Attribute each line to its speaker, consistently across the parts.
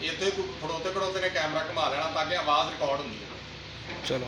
Speaker 1: ਇੱਥੇ ਤੂੰ ਖੜੋਤੇ ਖੜੋਤੇ ਨੇ ਕੈਮਰਾ ਘੁਮਾ ਲੈਣਾ ਤਾਂ ਕਿ ਆਵਾਜ਼ ਰਿਕਾਰਡ ਹੁੰਦੀ ਹੈ।
Speaker 2: ਚਲੋ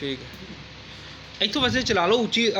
Speaker 2: ਠੀਕ ਹੈ। ਇੱਥੋਂ ਵੈਸੇ ਚਲਾ ਲਓ ਉੱਚੀ,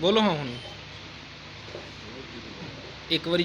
Speaker 2: ਬੋਲੋ ਹਾਂ ਹੁਣ ਇੱਕ ਵਾਰੀ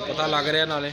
Speaker 2: ਪਤਾ ਲੱਗ ਰਿਹਾ ਨਾਲੇ।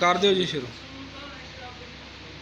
Speaker 2: ਕਰ ਦਿਓ ਜੀ ਸ਼ੁਰੂ।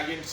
Speaker 1: INC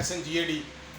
Speaker 1: SNGAD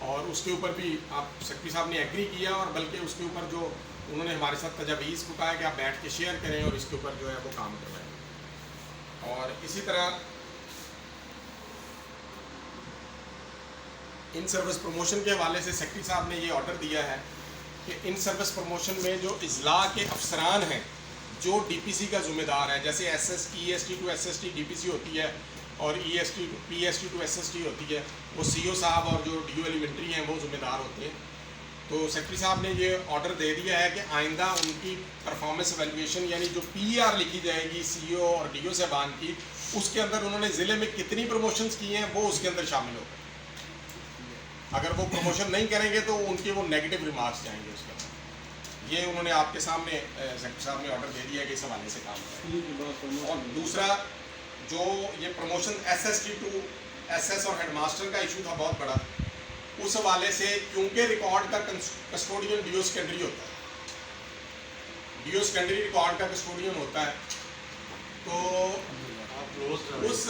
Speaker 1: اور اس کے اوپر بھی آپ سیکرٹری صاحب نے ایگری کیا، اور بلکہ اس کے اوپر جو انہوں نے ہمارے ساتھ تجاویز کو کہا کہ آپ بیٹھ کے شیئر کریں اور اس کے اوپر جو ہے وہ کام کروائیں۔ اور اسی طرح ان سروس پروموشن کے حوالے سے سیکرٹری صاحب نے یہ آرڈر دیا ہے کہ ان سروس پروموشن میں جو اضلاع کے افسران ہیں جو ڈی پی سی کا ذمہ دار ہے، جیسے E S T to S S T D P C ہوتی ہے اور P S T to S S T ہوتی ہے، وہ سی او صاحب اور جو ڈی او ایلیمنٹری ہیں وہ ذمہ دار ہوتے ہیں۔ تو سیکرٹری صاحب نے یہ آرڈر دے دیا ہے کہ آئندہ ان کی پرفارمنس ایویلویشن یعنی جو پی آر لکھی جائے گی سی او اور ڈی او صاحبان کی، اس کے اندر انہوں نے ضلع میں کتنی پروموشنز کی ہیں وہ اس کے اندر شامل ہو۔ اگر وہ پروموشن نہیں کریں گے تو ان کے وہ نیگیٹو ریمارکس جائیں گے اس کے اندر۔ یہ انہوں نے آپ کے سامنے سیکرٹری صاحب نے آرڈر دے دیا کہ اس حوالے سے کام کریں۔ اور دوسرا جو یہ promotion S S T to S S اور ہیڈ ماسٹر کا ایشو تھا بہت بڑا، اس حوالے سے کیونکہ ریکارڈ کا کسٹوڈین ڈی او سیکنڈری ہوتا ہے، ڈی او سیکنڈری ریکارڈ کا کسٹوڈین ہوتا ہے، تو اس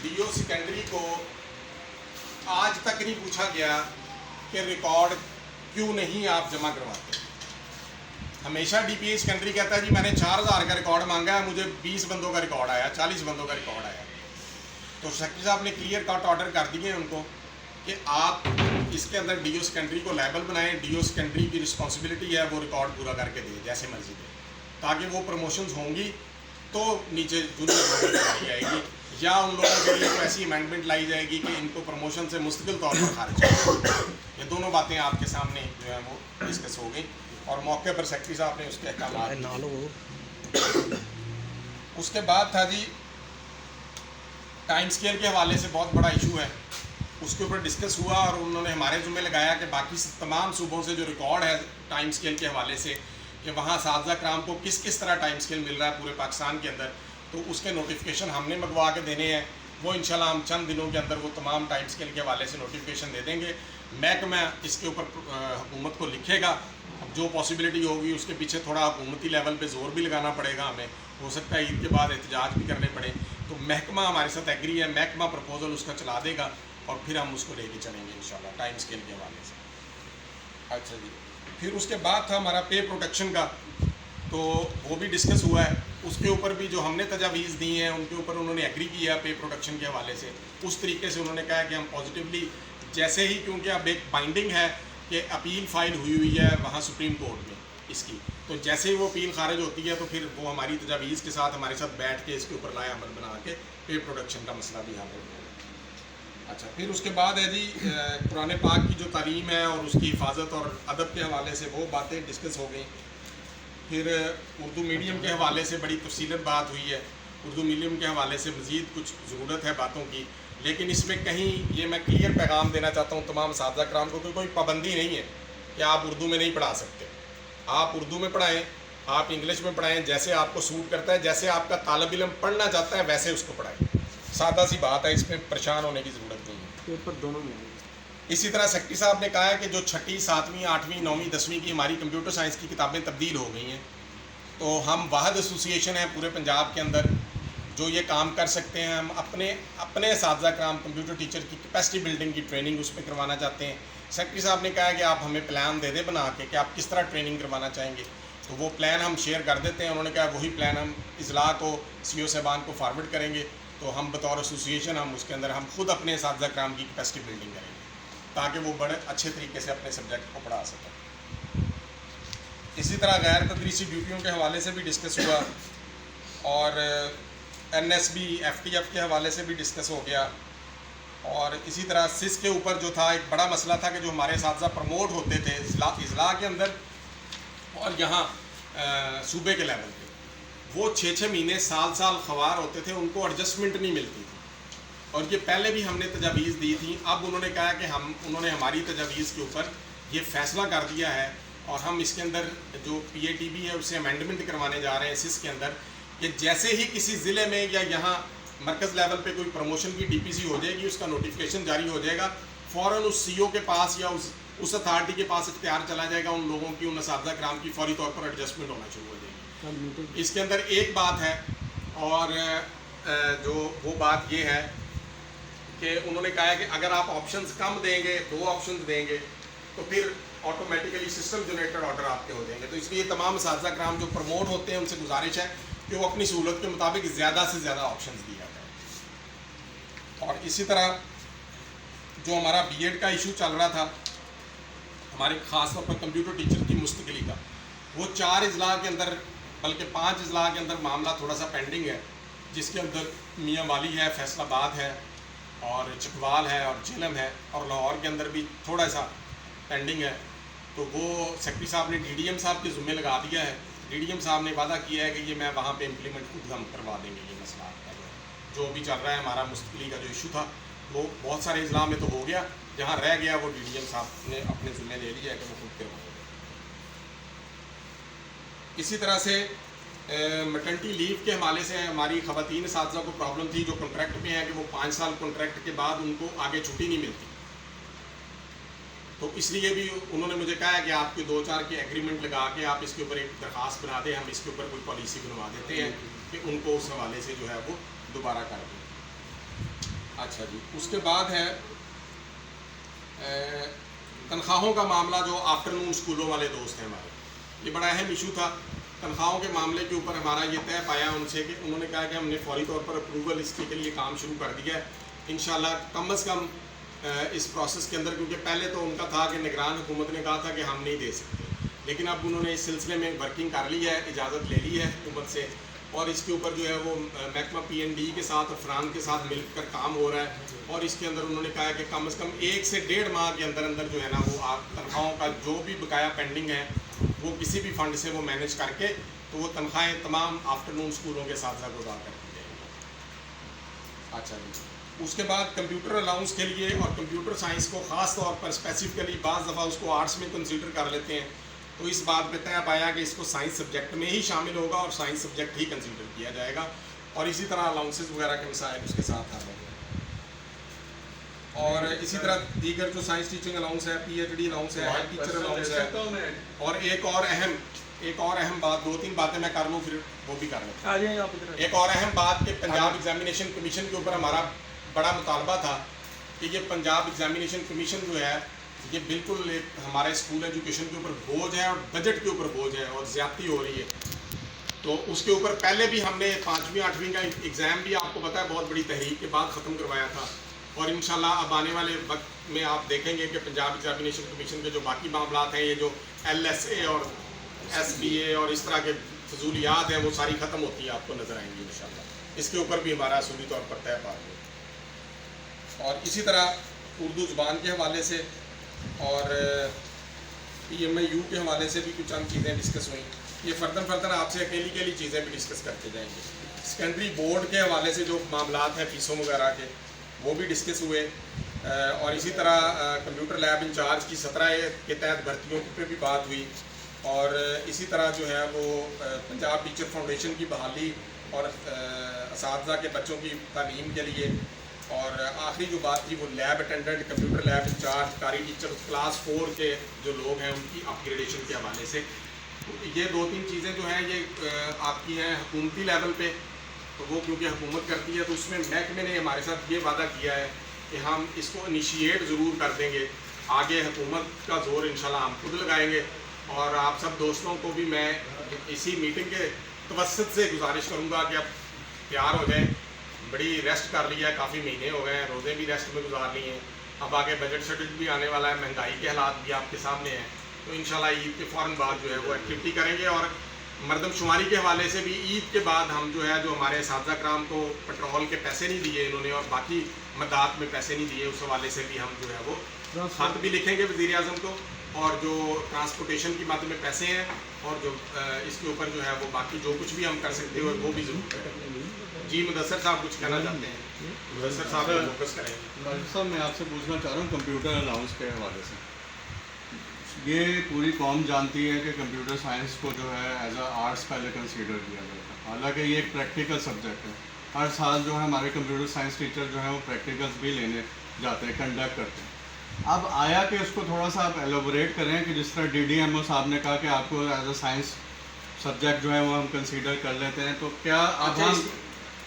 Speaker 1: ڈی او سیکنڈری کو آج تک نہیں پوچھا گیا کہ ریکارڈ کیوں نہیں آپ جمع کرواتے۔ ہمیشہ ڈی پی ایچ سیکنڈری کہتا ہے جی میں نے 4000 کا ریکارڈ مانگا ہے، مجھے 20 بندوں کا ریکارڈ آیا، 40 بندوں کا ریکارڈ آیا۔ تو سیکرٹری صاحب نے کلیئر کٹ آرڈر کر دیے ان کو کہ آپ اس کے اندر ڈی او سیکنڈری کو لائبل بنائیں، ڈی او سیکنڈری کی رسپانسبلٹی ہے وہ ریکارڈ پورا کر کے دے جیسے مرضی دے، تاکہ وہ پروموشنز ہوں گی تو نیچے جونیئر لائی جائے گی، یا ان لوگوں کے لیے کوئی ایسی امینڈمنٹ لائی جائے گی کہ ان کو پروموشن سے مستقل طور پر خارج کریں۔ یہ دونوں باتیں آپ کے سامنے جو ہے وہ ڈسکس ہو گئی، اور موقع پر سیکرٹری صاحب نے اس کے احکامات۔ اس کے بعد تھا جی ٹائم اسکیل کے حوالے سے بہت بڑا ایشو ہے، اس کے اوپر ڈسکس ہوا، اور انہوں نے ہمارے ذمہ لگایا کہ باقی تمام صوبوں سے جو ریکارڈ ہے ٹائم اسکیل کے حوالے سے کہ وہاں اساتذہ کرام کو کس طرح ٹائم اسکیل مل رہا ہے پورے پاکستان کے اندر، تو اس کے نوٹیفیکیشن ہم نے منگوا کے دینے ہیں۔ وہ انشاءاللہ ہم چند دنوں کے اندر وہ تمام ٹائم اسکیل کے حوالے سے نوٹیفیکیشن دے دیں گے۔ محکمہ اس کے اوپر حکومت کو لکھے گا، جو پاسبلٹی ہوگی اس کے پیچھے تھوڑا حکومتی لیول پہ زور بھی لگانا پڑے گا ہمیں، ہو سکتا ہے عید کے بعد احتجاج بھی کرنے پڑے، تو محکمہ ہمارے ساتھ ایگری ہے، محکمہ پرپوزل اس کا چلا دے گا اور پھر ہم اس کو لے کے چلیں گے انشاءاللہ ٹائم اسکیل کے حوالے سے۔ اچھا جی، پھر اس کے بعد تھا ہمارا پے پروٹیکشن کا، تو وہ بھی ڈسکس ہوا ہے، اس کے اوپر بھی جو ہم نے تجاویز دی ہیں ان کے اوپر انہوں نے ایگری کیا پے پروٹیکشن کے حوالے سے۔ اس طریقے سے انہوں نے کہا کہ ہم پازیٹیولی جیسے ہی، کیونکہ اب ایک بائنڈنگ ہے کہ اپیل فائل ہوئی ہے وہاں سپریم کورٹ میں اس کی، تو جیسے ہی وہ اپیل خارج ہوتی ہے تو پھر وہ ہماری تجاویز کے ساتھ ہمارے ساتھ بیٹھ کے اس کے اوپر لائے عمل بنا کے پے پروٹیکشن کا مسئلہ بھی حل ہو گیا۔ اچھا، پھر اس کے بعد ہے جی قرآن پاک کی جو تعلیم ہے اور اس کی حفاظت اور ادب کے حوالے سے وہ باتیں ڈسکس ہو گئیں۔ پھر اردو میڈیم کے حوالے سے بڑی تفصیلت بات ہوئی ہے، اردو میڈیم کے حوالے سے مزید کچھ ضرورت ہے باتوں کی، لیکن اس میں کہیں یہ میں کلیئر پیغام دینا چاہتا ہوں تمام اساتذہ کرام کو کہ کوئی پابندی نہیں ہے کہ آپ اردو میں نہیں پڑھا سکتے، آپ اردو میں پڑھائیں، آپ انگلش میں پڑھائیں، جیسے آپ کو سوٹ کرتا ہے، جیسے آپ کا طالب علم پڑھنا چاہتا ہے ویسے اس کو پڑھائیں، سادہ سی بات ہے، اس میں پریشان ہونے کی ضرورت نہیں ہے۔
Speaker 3: پیپر دونوں میں ہے۔
Speaker 1: اسی طرح سیکرٹری صاحب نے کہا ہے کہ جو 6ٹھی 7ویں 8ویں 9ویں 10ویں کی ہماری کمپیوٹر سائنس کی کتابیں تبدیل ہو گئی ہیں، تو ہم واحد ایسوسی ایشن ہے پورے پنجاب کے اندر جو یہ کام کر سکتے ہیں، ہم اپنے اساتذہ کرام کمپیوٹر ٹیچر کی کیپیسٹی بلڈنگ کی ٹریننگ اس پہ کروانا چاہتے ہیں۔ سیکرٹری صاحب نے کہا ہے کہ آپ ہمیں پلان دے دیں بنا کے کہ آپ کس طرح ٹریننگ کروانا چاہیں گے، تو وہ پلان ہم شیئر کر دیتے ہیں۔ انہوں نے کہا وہی پلان ہم اضلاع کو سی او صاحبان کو فارورڈ کریں گے، تو ہم بطور ایسوسی ایشن ہم اس کے اندر ہم خود اپنے اساتذہ کرام کی کیپیسٹی بلڈنگ کریں گے تاکہ وہ بڑے اچھے طریقے سے اپنے سبجیکٹ کو پڑھا سکیں۔ اسی طرح غیر تدریسی ڈیوٹیوں کے حوالے سے بھی ڈسکس ہوا، اور N S B F T F کے حوالے سے بھی ڈسکس ہو گیا، اور اسی طرح سس کے اوپر جو تھا ایک بڑا مسئلہ تھا کہ جو ہمارے اساتذہ پروموٹ ہوتے تھے اضلاع کے اندر اور یہاں صوبے کے لیول پہ، وہ 6 مہینے سال خوار ہوتے تھے، ان کو ایڈجسٹمنٹ نہیں ملتی تھی، اور یہ پہلے بھی ہم نے تجاویز دی تھی۔ اب انہوں نے کہا کہ انہوں نے ہماری تجاویز کے اوپر یہ فیصلہ کر دیا ہے، اور ہم اس کے اندر جو پی اے ٹی بی ہے اسے امینڈمنٹ کروانے جا رہے ہیں سس کے اندر، کہ جیسے ہی کسی ضلع میں یا یہاں مرکز لیول پہ کوئی پروموشن کی ڈی پی سی ہو جائے گی، اس کا نوٹیفیکیشن جاری ہو جائے گا، فوراً اس سی او کے پاس یا اس اتھارٹی کے پاس اختیار چلا جائے گا، ان لوگوں کی، ان اساتذہ کرام کی فوری طور پر ایڈجسٹمنٹ ہونا شروع ہو جائے گی۔ اس کے اندر ایک بات ہے، اور جو وہ بات یہ ہے کہ انہوں نے کہا ہے کہ اگر آپ آپشنز کم دیں گے 2 آپشنز دیں گے تو پھر آٹومیٹیکلی سسٹم جنریٹڈ آرڈر آپ کے ہو جائیں گے. تو اس لیے تمام اساتذہ کرام جو پروموٹ ہوتے ہیں ان سے گزارش ہے کہ وہ اپنی سہولت کے مطابق زیادہ سے زیادہ آپشنز دیا جائے. اور اسی طرح جو ہمارا بی ایڈ کا ایشو چل رہا تھا ہمارے خاص طور پر کمپیوٹر ٹیچر کی مستقلی کا، وہ 4 اضلاع کے اندر بلکہ 5 اضلاع کے اندر معاملہ تھوڑا سا پینڈنگ ہے، جس کے اندر میاں والی ہے، فیصل آباد ہے اور چکوال ہے اور جہلم ہے اور لاہور کے اندر بھی تھوڑا سا پینڈنگ ہے. تو وہ سیکرٹری صاحب نے ڈی ڈی ایم صاحب کے ذمہ لگا دیا ہے. ڈی ڈی ایم صاحب نے وعدہ کیا ہے کہ یہ میں وہاں پہ امپلیمنٹ خود ہم کروا دیں گے. یہ مسئلہ آپ کا جو بھی چل رہا ہے ہمارا مستقلی کا جو ایشو تھا وہ بہت سارے اضلاع میں تو ہو گیا، جہاں رہ گیا وہ ڈی ڈی ایم صاحب نے اپنے ذمہ لے لیا ہے کہ وہ خود کروا دیں. اسی طرح سے میٹرنٹی لیو کے حوالے سے ہماری خواتین اساتذہ کو پرابلم تھی جو کنٹریکٹ پہ ہیں کہ وہ 5 سال کنٹریکٹ کے بعد ان کو آگے چھٹی نہیں ملتی. تو اس لیے بھی انہوں نے مجھے کہا ہے کہ آپ کے 2-4 کے ایگریمنٹ لگا کے آپ اس کے اوپر ایک درخواست بنا دیں، ہم اس کے اوپر کوئی پالیسی بنوا دیتے ہیں کہ ان کو اس حوالے سے جو ہے وہ دوبارہ کر دیں. اچھا جی، اس کے بعد ہے تنخواہوں کا معاملہ. جو آفٹر نون اسکولوں والے دوست ہیں ہمارے، یہ بڑا اہم ایشو تھا. تنخواہوں کے معاملے کے اوپر ہمارا یہ طے پایا ان سے کہ انہوں نے کہا کہ ہم نے فوری طور پر اپروول اس کے لیے کام شروع کر دیا ہے. انشاءاللہ کم از کم اس پروسیس کے اندر، کیونکہ پہلے تو ان کا تھا کہ نگران حکومت نے کہا تھا کہ ہم نہیں دے سکتے، لیکن اب انہوں نے اس سلسلے میں ورکنگ کر لی ہے، اجازت لے لی ہے حکومت سے، اور اس کے اوپر جو ہے وہ محکمہ پی این ڈی کے ساتھ اور فران کے ساتھ مل کر کام ہو رہا ہے. اور اس کے اندر انہوں نے کہا ہے کہ کم از کم 1 سے 1.5 ماہ کے اندر اندر جو ہے نا وہ آپ تنخواہوں کا جو بھی بقایا پینڈنگ ہے وہ کسی بھی فنڈ سے وہ مینیج کر کے تو وہ تنخواہیں تمام آفٹر نون اسکولوں کے ساتھ ساتھ ادا کر دی جائیں گی. اچھا جی، اس کے بعد کمپیوٹر الاؤنس کے لیے اور کمپیوٹر سائنس کو خاص طور پر اسپیسیفکلی بعض دفعہ اس کو آرٹس میں کنسیڈر کر لیتے ہیں، تو اس بات پہ طے پایا کہ اس کو سائنس سبجیکٹ میں ہی شامل ہوگا اور سائنس سبجیکٹ ہی کنسیڈر کیا جائے گا. اور اسی طرح الاؤنسز وغیرہ کے مسائل اس کے ساتھ آ رہے ہیں. اور اسی طرح دیگر جو سائنس ٹیچنگ الاؤنس ہے، پی ایچ ڈی الاؤنس ہے، ہیڈ ٹیچر الاؤنس ہے. اور ایک اور اہم بات، 2-3 باتیں میں کر لوں پھر وہ بھی کر لیں. ایک اور اہم بات کہ پنجاب ایگزامینیشن کمیشن کے اوپر ہمارا بڑا مطالبہ تھا کہ یہ پنجاب ایگزامینیشن کمیشن جو ہے یہ بالکل ایک ہمارے اسکول ایجوکیشن کے اوپر بوجھ ہے اور بجٹ کے اوپر بوجھ ہے اور زیادتی ہو رہی ہے. تو اس کے اوپر پہلے بھی ہم نے 5ویں 8ویں کا ایگزام بھی آپ کو پتہ ہے بہت بڑی تحریک کے بعد ختم کروایا تھا. اور انشاءاللہ اب آنے والے وقت میں آپ دیکھیں گے کہ پنجاب ایگزامینیشن کمیشن کے جو باقی معاملات ہیں، یہ جو ایل ایس اے اور ایس بی اے اور اس طرح کے فضولیات ہیں وہ ساری ختم ہوتی ہیں، آپ کو نظر آئیں گی انشاءاللہ. اس کے اوپر بھی ہمارا اصولی طور پر طے پا ہے. اور اسی طرح اردو زبان کے حوالے سے اور پی ایم اے یو کے حوالے سے بھی کچھ چند چیزیں ڈسکس ہوئیں. یہ فرداً آپ سے اکیلی چیزیں بھی ڈسکس کرتے جائیں گے. سیکنڈری بورڈ کے حوالے سے جو معاملات ہیں فیسوں وغیرہ کے وہ بھی ڈسکس ہوئے. اور اسی طرح کمپیوٹر لیب انچارج کی 17 کے تحت بھرتیوں پہ بھی بات ہوئی. اور اسی طرح جو ہے وہ پنجاب ٹیچر فاؤنڈیشن کی بحالی اور اساتذہ کے بچوں کی تعلیم کے لیے. اور آخری جو بات تھی وہ lab attendant, computer lab in-charge, قاری ٹیچر کلاس 4 کے جو لوگ ہیں ان کی اپ گریڈیشن کے حوالے سے. یہ 2-3 چیزیں جو ہیں یہ آپ کی ہیں حکومتی لیول پہ، تو وہ کیونکہ حکومت کرتی ہے تو اس میں محکمے نے ہمارے ساتھ یہ وعدہ کیا ہے کہ ہم اس کو انیشیٹ ضرور کر دیں گے. آگے حکومت کا زور انشاءاللہ ہم خود لگائیں گے. اور آپ سب دوستوں کو بھی میں اسی میٹنگ کے توسط سے گزارش کروں گا کہ اب تیار ہو جائیں. بڑی ریسٹ کر لی ہے، کافی مہینے ہو گئے ہیں، روزے بھی ریسٹ میں گزار لی ہیں. اب آگے بجٹ شیڈول بھی آنے والا ہے، مہنگائی کے حالات بھی آپ کے سامنے ہیں. تو انشاءاللہ عید کے فوراً بعد جو ہے وہ ایکٹیویٹی کریں گے. اور مردم شماری کے حوالے سے بھی عید کے بعد ہم جو ہے جو ہمارے اساتذہ کرام کو پٹرول کے پیسے نہیں دیے انہوں نے اور باقی مدات میں پیسے نہیں دیے، اس حوالے سے بھی ہم جو ہے وہ خط بھی لکھیں گے وزیر اعظم کو. اور جو ٹرانسپورٹیشن کی مد میں پیسے ہیں اور جو اس کے اوپر جو ہے وہ باقی جو کچھ بھی ہم کر سکتے ہوئے وہ بھی ضرور کریں. جی مدثر صاحب کچھ کہنا چاہتے ہیں؟ مدثر صاحب فوکس کریں.
Speaker 3: صاحب میں آپ سے پوچھنا چاہ رہا ہوں کمپیوٹر الاؤنس کے حوالے سے. یہ پوری قوم جانتی ہے کہ کمپیوٹر سائنس کو جو ہے ایز اے آرٹس پہلے کنسیڈر کیا گیا تھا، حالانکہ یہ ایک پریکٹیکل سبجیکٹ ہے. ہر سال جو ہے ہمارے کمپیوٹر سائنس ٹیچر جو ہیں وہ پریکٹیکلس بھی لینے جاتے ہیں، کنڈکٹ کرتے ہیں. اب آیا کہ اس کو تھوڑا سا آپ ایلوبریٹ کریں کہ جس طرح ڈی ڈی ایم او صاحب نے کہا کہ آپ کو ایز اے سائنس سبجیکٹ جو ہے وہ ہم کنسیڈر کر لیتے ہیں، تو کیا اب ہم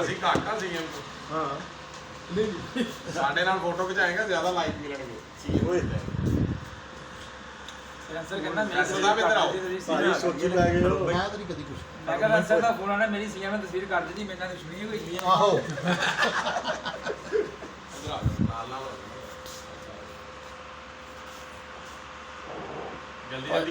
Speaker 1: ਅਸੀਂ ਘੱਟ ਆ ਸੀਐਮ ਤੋਂ। ਹਾਂ ਸਾਡੇ ਨਾਲ ਫੋਟੋ ਖਿਚਾਏਗਾ ਜ਼ਿਆਦਾ ਲਾਈਕ ਮਿਲਣਗੇ ਸੀਐਮ ਓਏ।
Speaker 4: ਸਰ ਕਹਿੰਦਾ ਮੇਰੀ
Speaker 1: ਸਾਹਿਬ ਇੱਧਰ ਆਓ।
Speaker 4: ਸਾਰੀ
Speaker 5: ਸੋਚੀ ਲੈ ਗਏ ਹੋ। ਮੈਂ ਤਾਂ ਨਹੀਂ ਕਦੀ ਕੁਛ।
Speaker 4: ਮੈਂ ਕਹਿੰਦਾ ਸਰ ਦਾ ਫੋਨ ਆਣਾ, ਮੇਰੀ ਸੀਐਮ ਨੇ ਤਸਵੀਰ ਕਰ ਦਿੱਤੀ, ਮੇਰੇ ਨਾਲ ਦੁਸ਼ਮਣੀ ਹੋਈ ਸੀ।
Speaker 5: ਆਹੋ
Speaker 1: ਇੱਧਰ ਆ ਨਾਲ ਨਾਲ ਜਲਦੀ ਜਲਦੀ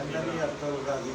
Speaker 5: ਐਂਦਾ ਨਹੀਂ ਹੱਥ ਲਗਾ ਦੀ।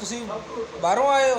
Speaker 2: ਤੁਸੀਂ ਬਾਹਰੋਂ ਆਏ ਹੋ?